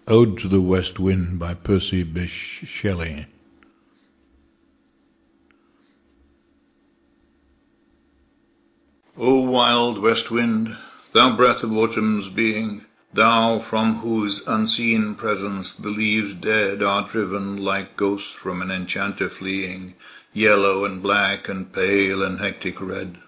Ode to the West Wind by Percy Bysshe Shelley. O wild west wind, thou breath of autumn's being, thou from whose unseen presence the leaves dead are driven like ghosts from an enchanter fleeing, yellow and black and pale and hectic red.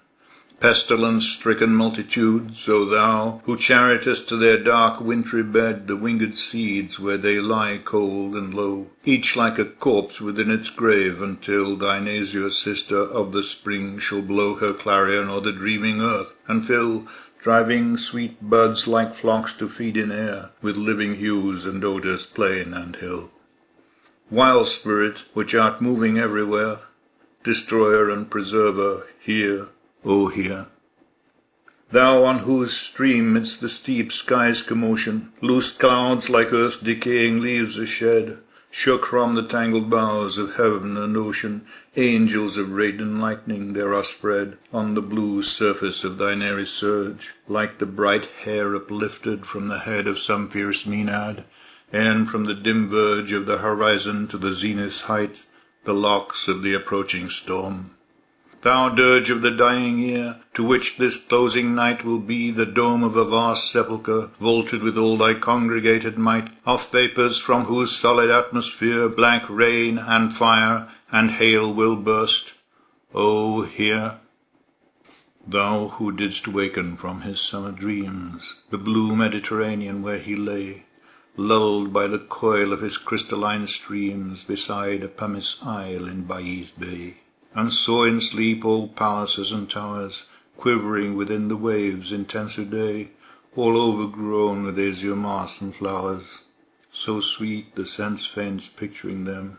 Pestilence-stricken multitudes, O thou, who chariotest to their dark wintry bed the winged seeds where they lie cold and low, each like a corpse within its grave, until thine azure sister of the spring shall blow her clarion o'er the dreaming earth, and fill, driving sweet buds like flocks to feed in air, with living hues and odours plain and hill. Wild spirit, which art moving everywhere, destroyer and preserver, hear, O hear. Thou on whose stream midst the steep sky's commotion, loosed clouds like earth's decaying leaves are shed, shook from the tangled boughs of heaven and ocean, angels of radiant lightning there are spread on the blue surface of thine airy surge, like the bright hair uplifted from the head of some fierce Maenad, and from the dim verge of the horizon to the zenith's height, the locks of the approaching storm. Thou dirge of the dying year, to which this closing night will be the dome of a vast sepulchre, vaulted with all thy congregated might, of vapours from whose solid atmosphere black rain and fire and hail will burst. O hear. Thou who didst waken from his summer dreams, the blue Mediterranean where he lay, lulled by the coil of his crystalline streams, beside a pumice isle in Bai's bay, and saw in sleep all palaces and towers, quivering within the waves' intenser day, all overgrown with azure moss and flowers, so sweet the sense faints picturing them.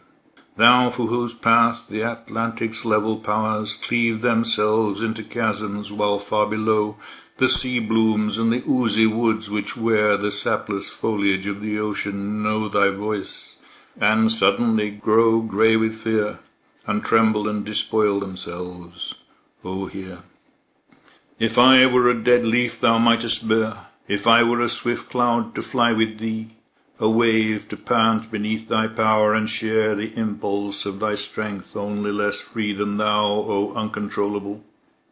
Thou for whose path the Atlantic's level powers cleave themselves into chasms, while far below the sea blooms and the oozy woods which wear the sapless foliage of the ocean know thy voice, and suddenly grow grey with fear, and tremble and despoil themselves. O hear. If I were a dead leaf thou mightest bear, if I were a swift cloud to fly with thee, a wave to pant beneath thy power and share the impulse of thy strength, only less free than thou, O uncontrollable.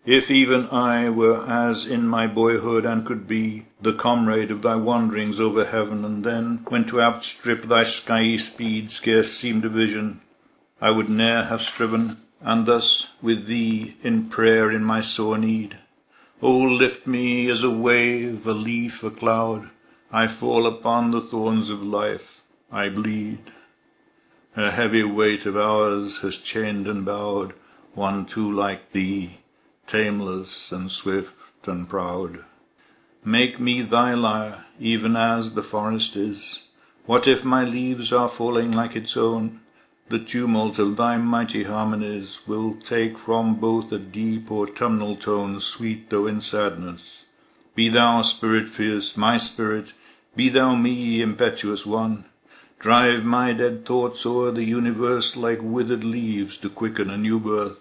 If even I were as in my boyhood and could be the comrade of thy wanderings over heaven, and then, when to outstrip thy skyey speed scarce seemed a vision, I would ne'er have striven, and thus with thee in prayer in my sore need. O lift me as a wave, a leaf, a cloud. I fall upon the thorns of life, I bleed. A heavy weight of hours has chained and bowed one too like thee, tameless and swift and proud. Make me thy lyre, even as the forest is. What if my leaves are falling like its own? The tumult of thy mighty harmonies will take from both a deep autumnal tone, sweet though in sadness. Be thou, spirit fierce, my spirit, be thou me, impetuous one. Drive my dead thoughts o'er the universe like withered leaves to quicken a new birth,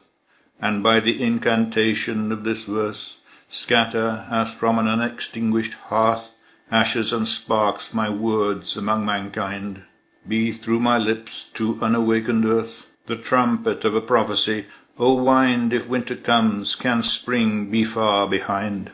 and by the incantation of this verse scatter, as from an unextinguished hearth, ashes and sparks, my words among mankind. Be through my lips to unawakened earth the trumpet of a prophecy. O wind, if winter comes, can spring be far behind?